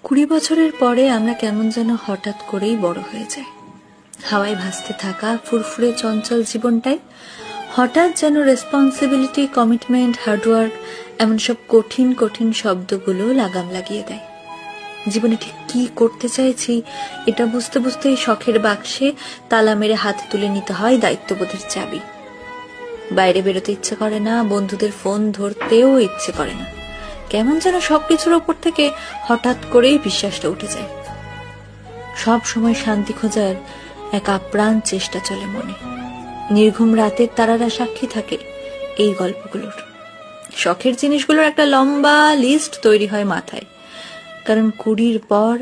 20 বছরের পরে আমরা কেমন যেন হঠাৎ করেই বড় হয়ে যাই। হাওয়ায় ভাসতে থাকা ফুরফুরে চঞ্চল জীবনটাই হঠাৎ যেন রেসপন্সিবিলিটি, কমিটমেন্ট, হার্ডওয়ার্ক এমন সব কঠিন কঠিন শব্দগুলো লাগাম লাগিয়ে দেয়। জীবনে ঠিক কি করতে চাইছি এটা বুঝতে বুঝতেই শখের বাক্সে তালা মেরে হাতে তুলে নিতে হয় দায়িত্ববোধের চাবি। বাইরে বেরোতে ইচ্ছে করে না, বন্ধুদের ফোন ধরতেও ইচ্ছে করে না। কেমন যেন সবকিছুর ওপর থেকে হঠাৎ করেই বিশ্বাসটা উঠে যায়। সব সময় শান্তি খোঁজার এক আপ্রাণ চেষ্টা চলে মনে। নির্ঘুম রাতের তারারা সাক্ষী থাকে এই গল্পগুলোর। শখের জিনিসগুলোর একটা লম্বা লিস্ট তৈরি হয় মাথায়, কারণ 20 পর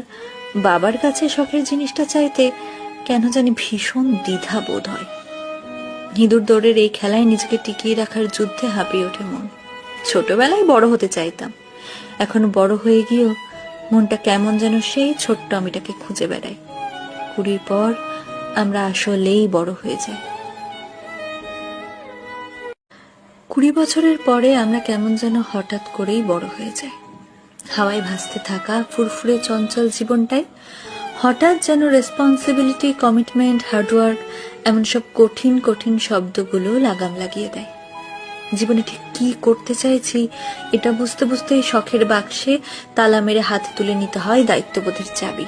বাবার কাছে শখের জিনিসটা চাইতে কেন জানি ভীষণ দ্বিধা বোধ হয়। ইঁদুর দৌড়ের এই খেলায় নিজেকে টিকিয়ে রাখার যুদ্ধে হাঁপিয়ে ওঠে মন। ছোটবেলায় বড় হতে চাইতাম, এখন বড় হয়ে গিয়েও মনটা কেমন যেন সেই ছোট্ট আমিটাকে খুঁজে বেড়ায়। 20 পর আমরা আসলেই বড় হয়ে যাই। 20 বছরের পরে আমরা কেমন যেন হঠাৎ করেই বড় হয়ে যাই। হাওয়ায় ভাসতে থাকা ফুরফুরে চঞ্চল জীবনটাই হঠাৎ যেন রেসপন্সিবিলিটি, কমিটমেন্ট, হার্ডওয়ার্ক এমন সব কঠিন কঠিন শব্দগুলো লাগাম লাগিয়ে দেয়। জীবনে ঠিক কি করতে চাইছি এটা বুঝতে বুঝতেই শখের বাক্সে তালা মেরে হাতে তুলে নিতে হয় দায়িত্ববোধের চাবি।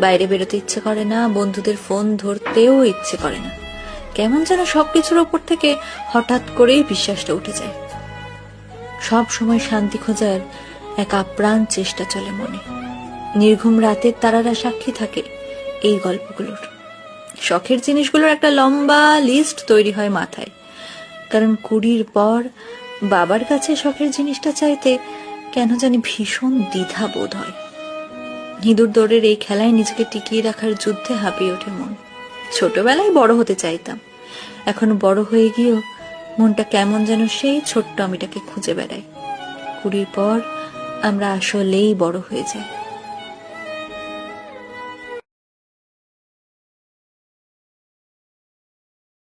বাইরে বেরোতে ইচ্ছে করে না, বন্ধুদের ফোন ধরতেও ইচ্ছে করে না। কেমন যেন সবকিছুর ওপর থেকে হঠাৎ করেই বিশ্বাসটা উঠে যায়। সব সময় শান্তি খোঁজার এক আপ্রাণ চেষ্টা চলে মনে। নির্ঘুম রাতের তারারা সাক্ষী থাকে এই গল্পগুলোর। শখের জিনিসগুলোর একটা লম্বা লিস্ট তৈরি হয় মাথায়, কারণ 20 পর বাবার কাছে শখের জিনিসটা চাইতে কেন জানি ভীষণ দ্বিধা বোধ হয়। ইঁদুর দৌড়ের এই খেলায় নিজেকে টিকিয়ে রাখার যুদ্ধে হাঁপিয়ে ওঠে মন। ছোটবেলায় বড় হতে চাইতাম, এখন বড় হয়ে গিয়েও মনটা কেমন যেন সেই ছোট্ট আমিটাকে খুঁজে বেড়ায়। 20 পর আমরা আসলেই বড় হয়ে যাই।